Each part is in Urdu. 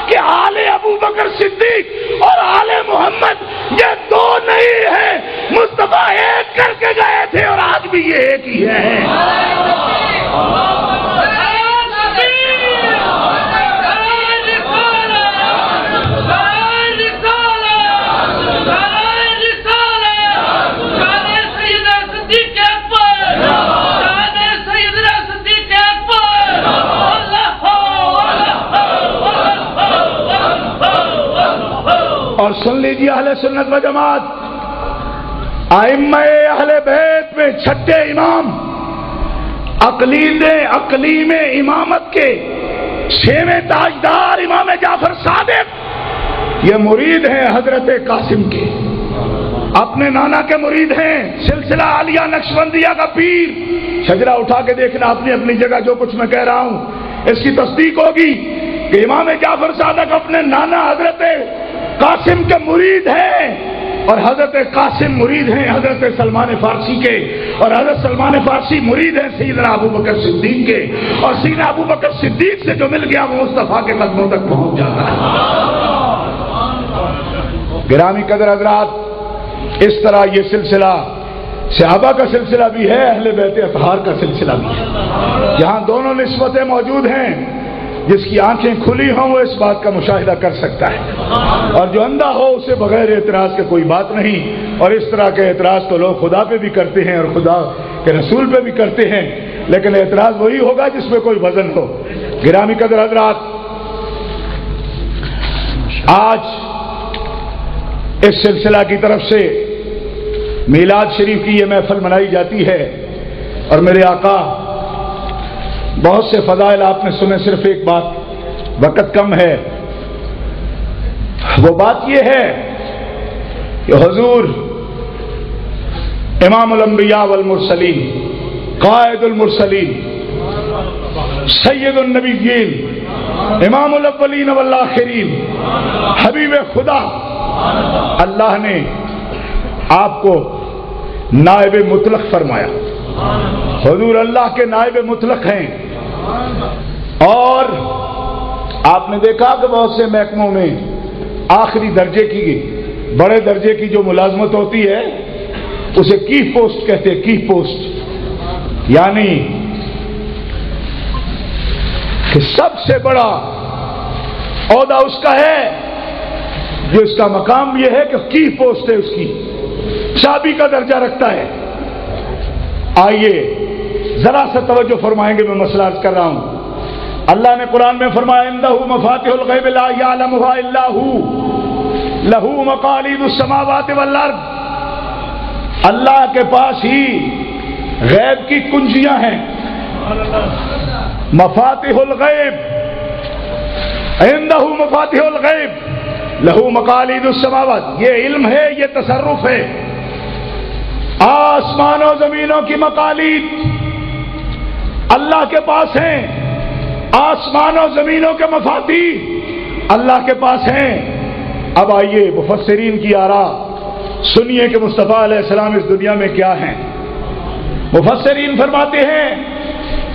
کہ آل ابو بکر صدیق اور آل محمد یہ دو نہیں ہیں، مصطفیٰ ایک کر کے گئے تھے اور آج بھی یہ ایک ہی ہے۔ اور سن لیجیے اہل سنت و جماعت، ائمہ اہل بیت میں چھٹے امام، اقلیم امامت کے چھویں تاجدار امام جعفر صادق، یہ مرید ہیں حضرت قاسم کے، اپنے نانا کے مرید ہیں، سلسلہ عالیہ نقشبندیہ کا پیر۔ شجرہ اٹھا کے دیکھنا اپنی اپنی جگہ، جو کچھ میں کہہ رہا ہوں اس کی تصدیق ہوگی کہ امام جعفر صادق اپنے نانا حضرت قاسم کے مرید ہیں، اور حضرت قاسم مرید ہیں حضرت سلمان فارسی کے، اور حضرت سلمان فارسی مرید ہیں سیدنا ابو بکر صدیق کے، اور سیدنا ابو بکر صدیق سے جو مل گیا وہ مصطفیٰ کے قدموں تک پہنچ جاتا ہے۔ گرامی قدر حضرات، اس طرح یہ سلسلہ صحابہ کا سلسلہ بھی ہے، اہل بیت اطہار کا سلسلہ بھی ہے۔ یہاں دونوں نسبتیں موجود ہیں، جس کی آنکھیں کھلی ہوں وہ اس بات کا مشاہدہ کر سکتا ہے، اور جو اندھا ہو اسے بغیر اعتراض کے کوئی بات نہیں۔ اور اس طرح کے اعتراض تو لوگ خدا پہ بھی کرتے ہیں اور خدا کے رسول پہ بھی کرتے ہیں، لیکن اعتراض وہی ہوگا جس میں کوئی وزن ہو۔ گرامی قدر حضرات، آج اس سلسلہ کی طرف سے میلاد شریف کی یہ محفل منائی جاتی ہے، اور میرے آقا بہت سے فضائل آپ نے سنے، صرف ایک بات، وقت کم ہے، وہ بات یہ ہے کہ حضور امام الانبیاء والمرسلین، قائد المرسلین، سید النبیین، امام الاولین والآخرین، حبیب خدا، اللہ نے آپ کو نائب مطلق فرمایا۔ حضور اللہ کے نائب مطلق ہیں، اور آپ نے دیکھا کہ بہت سے محکموں میں آخری درجے کی، بڑے درجے کی جو ملازمت ہوتی ہے اسے کی پوسٹ کہتے ہیں، کی پوسٹ، یعنی کہ سب سے بڑا عہدہ اس کا ہے، جو اس کا مقام یہ ہے کہ کی پوسٹ ہے، اس کی چابی کا درجہ رکھتا ہے۔ آئیے ذرا سا توجہ فرمائیں گے، میں مسئلہ عرض کر رہا ہوں۔ اللہ نے قرآن میں فرمایا عندہ مفاتح الغیب لا یعلمها الا هو لہ مقالید السماوات والارض، اللہ کے پاس ہی غیب کی کنجیاں ہیں، مفاتح الغیب، عندہ مفاتح الغیب لہ مقالید السماوات، یہ علم ہے، یہ تصرف ہے، آسمان و زمینوں کی مقالید اللہ کے پاس ہیں، آسمان و زمینوں کے مفاتیح اللہ کے پاس ہیں۔ اب آئیے مفسرین کی آراء سنیے کہ مصطفیٰ علیہ السلام اس دنیا میں کیا ہیں۔ مفسرین فرماتے ہیں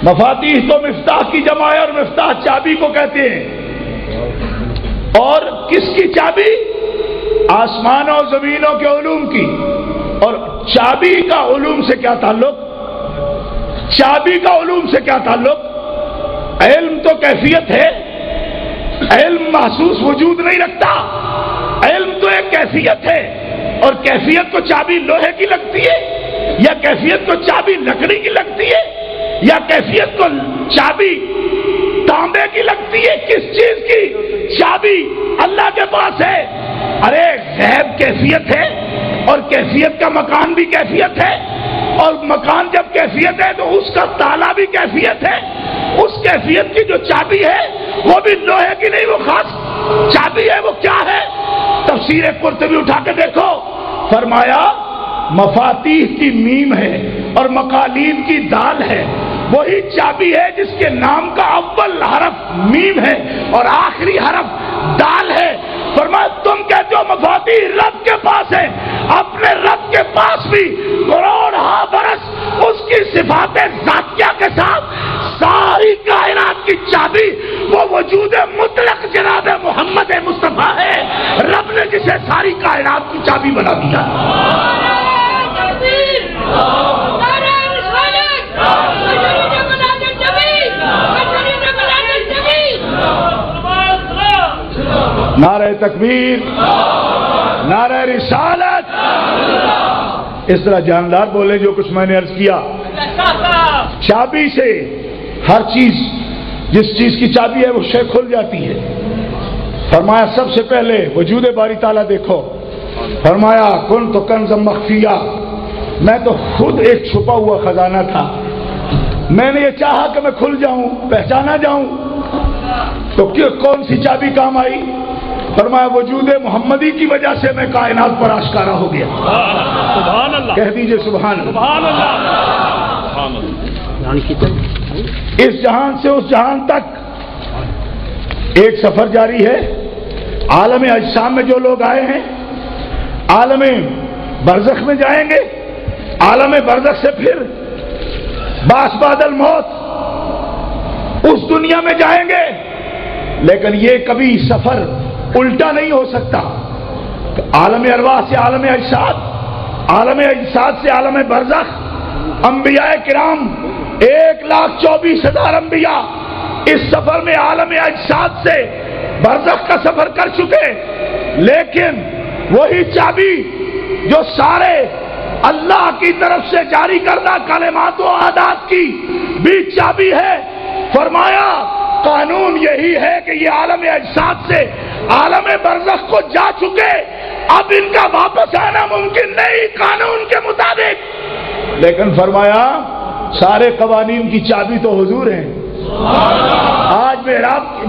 مفاتیح تو مفتاح کی جمع ہے، اور مفتاح چابی کو کہتے ہیں، اور کس کی چابی؟ آسمان و زمینوں کے علوم کی۔ اور چابی کا علوم سے کیا تعلق؟ چابی کا علوم سے کیا تعلق؟ علم تو کیفیت ہے، علم محسوس وجود نہیں رکھتا، علم تو ایک کیفیت ہے، اور کیفیت کو چابی لوہے کی لگتی ہے، یا کیفیت کو چابی لکڑی کی لگتی ہے، یا کیفیت کو چابی تانبے کی لگتی ہے؟ کس چیز کی چابی اللہ کے پاس ہے؟ ارے غیب کیفیت ہے، اور کیفیت کا مکان بھی کیفیت ہے، اور مکان جب کیفیت ہے تو اس کا تالا بھی کیفیت ہے۔ اس کیفیت کی جو چابی ہے وہ بھی لوہے کی نہیں، وہ خاص چابی ہے۔ وہ کیا ہے؟ تفسیر قرطبی اٹھا کے دیکھو، فرمایا مفاتیح کی میم ہے اور مقالید کی دال ہے، وہی چابی ہے جس کے نام کا اول حرف میم ہے اور آخری حرف دال ہے۔ فرمایا تم کہتے ہو مفاتیح رب کے پاس ہے، اپنے رب کے پاس بھی کروڑہا برس اس کی صفات ذاتیہ کے ساتھ ساری کائنات کی چابی وہ وجود مطلق جناب محمد چابی بنا دیا۔ نعرہ تکبیر، نعرہ رسالت، اس طرح جاندار بولے جو کچھ میں نے عرض کیا۔ چابی سے ہر چیز، جس چیز کی چابی ہے وہ شے کھل جاتی ہے۔ فرمایا سب سے پہلے وجود باری تعالیٰ دیکھو، فرمایا کن تو کنز مخفیہ، میں تو خود ایک چھپا ہوا خزانہ تھا، میں نے یہ چاہا کہ میں کھل جاؤں، پہچانا جاؤں، تو کون سی چابی کام آئی؟ فرمایا وجود محمدی کی وجہ سے میں کائنات پر آشکارا ہو گیا۔ سبحان اللہ، کہہ دیجئے سبحان اللہ۔ سبحان اللہ۔ اس جہان سے اس جہان تک ایک سفر جاری ہے۔ عالم اجسام میں جو لوگ آئے ہیں عالم برزخ میں جائیں گے، عالم برزخ سے پھر باس بعد الموت اس دنیا میں جائیں گے، لیکن یہ کبھی سفر الٹا نہیں ہو سکتا۔ عالم ارواح سے عالم اجساد، عالم اجساد سے عالم برزخ، انبیاء کرام 1,24,000 انبیاء اس سفر میں عالم اجساد سے برزخ کا سفر کر چکے، لیکن وہی چابی جو سارے اللہ کی طرف سے جاری کردہ کلمات و عادات کی بھی چابی ہے۔ فرمایا قانون یہی ہے کہ یہ عالم اجساد سے عالم برزخ کو جا چکے، اب ان کا واپس آنا ممکن نہیں قانون کے مطابق، لیکن فرمایا سارے قوانین کی چابی تو حضور ہیں۔ آج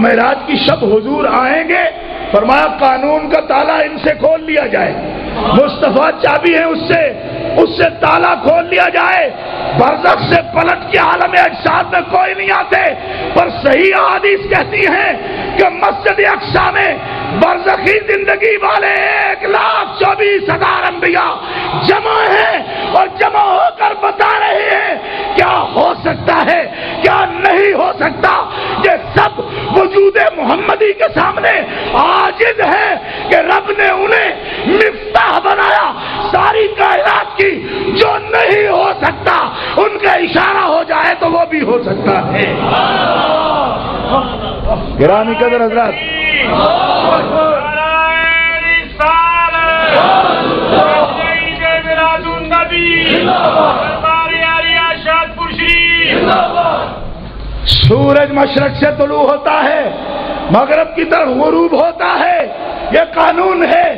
معراج کی شب حضور آئیں گے، فرمایا قانون کا تالا ان سے کھول لیا جائے، مصطفیٰ چابی ہے اس سے تالا کھول لیا جائے۔ برزخ سے پلٹ کے عالم اجساد میں کوئی نہیں آتے، پر صحیح احادیث کہتی ہیں کہ مسجد اقصی میں برزخی زندگی والے 1,24,000 انبیاء جمع ہیں، اور جمع ہو کر بتا رہے ہیں کیا ہو سکتا ہے کیا نہیں ہو سکتا۔ یہ سب وجود محمدی کے سامنے عاجز ہے کہ رب نے انہیں مفتاح بنایا ساری کائنات کی، جو نہیں ہو سکتا ان کا اشارہ ہو جائے تو وہ بھی ہو سکتا ہے۔ گرامی قدر حضرات، سورج مشرق سے طلوع ہوتا ہے، مغرب کی طرف غروب ہوتا ہے، یہ قانون ہے،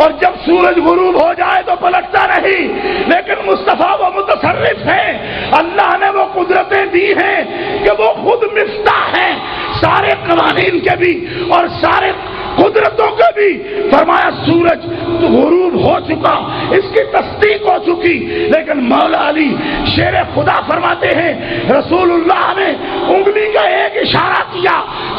اور جب سورج غروب ہو جائے تو پلٹتا نہیں، لیکن مصطفیٰ وہ متصرف ہیں، اللہ نے وہ قدرتیں دی ہیں کہ وہ خود مفتاح ہیں سارے قوانین کے بھی اور سارے قدرتوں کے بھی۔ فرمایا سورج غروب ہو چکا، اس کی تصدیق ہو چکی، لیکن مولا علی شیر خدا فرماتے ہیں رسول اللہ نے انگلی کا ایک اشارہ کیا،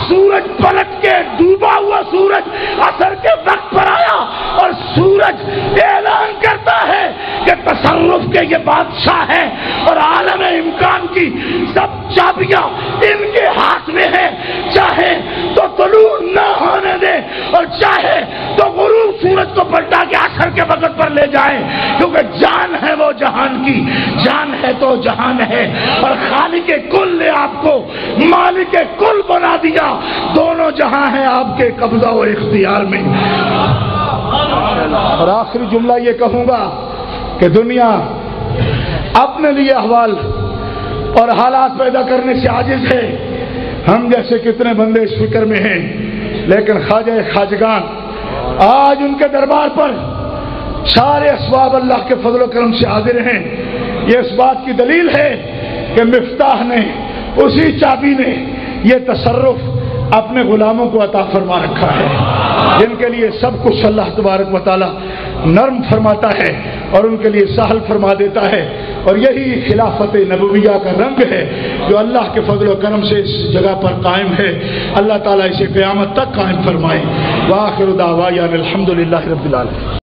سورج پلٹ کے ڈوبا ہوا سورج عصر کے وقت پر آیا، اور سورج اعلان کرتا ہے کہ تصرف کے یہ بادشاہ ہیں اور عالم امکان کی سب چابیاں ان کے ہاتھ میں ہیں، چاہے تو طلوع نہ ہونے دے اور چاہے تو غروب سورج کو پلٹا کے عصر کے وقت پر لے جائیں، کیونکہ جان ہے وہ جہان کی، جان ہے تو جہان ہے، اور خالق کل نے آپ کو مالک کل بنا دیا، دونوں جہاں ہیں آپ کے قبضہ و اختیار میں۔ اور آخری جملہ یہ کہوں گا کہ دنیا اپنے لیے احوال اور حالات پیدا کرنے سے عاجز ہے، ہم جیسے کتنے بندے اس فکر میں ہیں، لیکن خواجہ خواجگان آج ان کے دربار پر سارے اسباب اللہ کے فضل و کرم سے حاضر ہیں۔ یہ اس بات کی دلیل ہے کہ مفتاح نے، اسی چابی نے یہ تصرف اپنے غلاموں کو عطا فرما رکھا ہے، جن کے لیے سب کچھ اللہ تبارک و تعالی نرم فرماتا ہے اور ان کے لیے سہل فرما دیتا ہے، اور یہی خلافت نبویہ کا رنگ ہے جو اللہ کے فضل و کرم سے اس جگہ پر قائم ہے۔ اللہ تعالیٰ اسے قیامت تک قائم فرمائے۔ وآخر دعوانا الحمدللہ رب العالمین۔